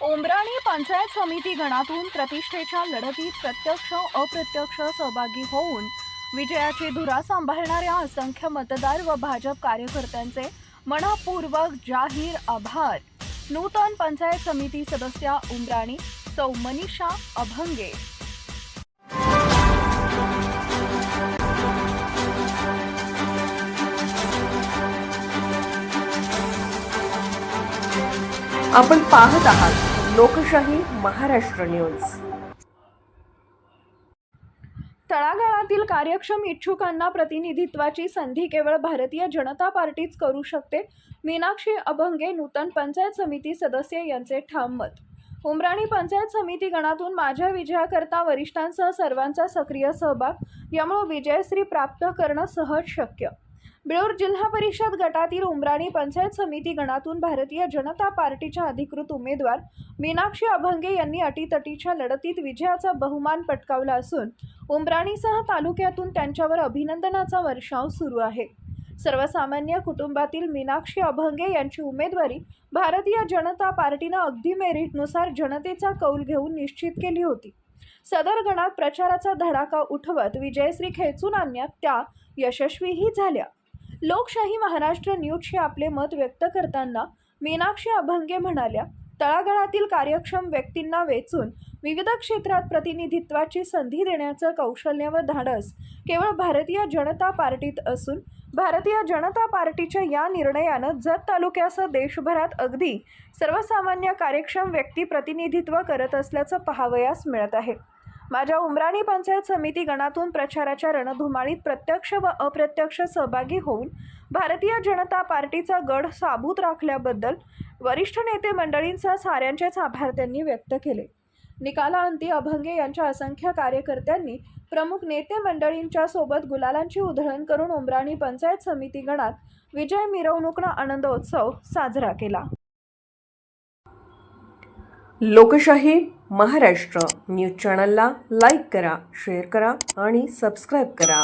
उमराणी पंचायत समिती गणातून प्रतिष्ठेच्या लढतीत प्रत्यक्ष अप्रत्यक्ष सहभागी होऊन विजयाची धुरा सांभाळणाऱ्या असंख्य मतदार व भाजप कार्यकर्त्यांचे मनपूर्वक जाहीर आभार। नूतन पंचायत समिती सदस्या उमराणी सौ मनीषा अभंगे। आपण पाहत आहात लोकशाही महाराष्ट्र न्यूज। तळागाळातील कार्यक्षम इच्छुकांना प्रतिनिधित्वाची संधी केवळ भारतीय जनता पार्टीच करू शकते। मीनाक्षी अभंगे नूतन पंचायत समिती सदस्य यांचे ठाम मत। उमराणी पंचायत समिती गणातून माझ्या विजयाकरता वरिष्ठांसह सर्वांचा सक्रिय सहभाग यामुळे विजयश्री प्राप्त करणं सहज शक्य। बिळूर जिल्हा परिषद गटातील उमराणी पंचायत समिती गणातून भारतीय जनता पार्टीच्या अधिकृत उमेदवार मीनाक्षी अभंगे यांनी अटीतटीच्या लढतीत विजयाचा बहुमान पटकावला असून उमराणीसह तालुक्यातून त्यांच्यावर अभिनंदनाचा वर्षाव सुरू आहे। सर्वसामान्य कुटुंबातील मीनाक्षी अभंगे यांची उमेदवारी भारतीय जनता पार्टीने अगदी मेरिटनुसार जनतेचा कौल घेऊन निश्चित केली होती। सदर गणात प्रचाराचा धडाका उठवत विजयश्री खेचून आणण्यात त्या यशस्वीही झाल्या। लोकशाही महाराष्ट्र न्यूजशी आपले मत व्यक्त करताना मीनाक्षी अभंगे म्हणाल्या, तळागाळातील कार्यक्षम व्यक्तींना वेचून विविध क्षेत्रात प्रतिनिधित्वाची संधी देण्याचं कौशल्य व धाडस केवळ भारतीय जनता पार्टीत असून भारतीय जनता पार्टीच्या या निर्णयानं जत तालुक्यासह देशभरात अगदी सर्वसामान्य कार्यक्षम व्यक्ती प्रतिनिधित्व करत असल्याचं पाहावयास मिळत आहे। माझ्या उमराणी पंचायत समिती गणातून प्रचाराच्या रणधुमाळीत प्रत्यक्ष व अप्रत्यक्ष सहभागी होऊन भारतीय जनता पार्टीचा गड साबूत राखल्याबद्दल वरिष्ठ नेते मंडळींसह साऱ्यांचेच आभार त्यांनी व्यक्त केले। निकालाअंती अभंगे यांच्या असंख्य कार्यकर्त्यांनी प्रमुख नेते मंडळींच्या सोबत गुलालांची उधळण करून उमराणी पंचायत समिती गणात विजय मिरवणूकनं आनंदोत्सव साजरा केला। लोकशाही महाराष्ट्र न्यूज चॅनलला लाईक करा, शेअर करा आणि सबस्क्राईब करा।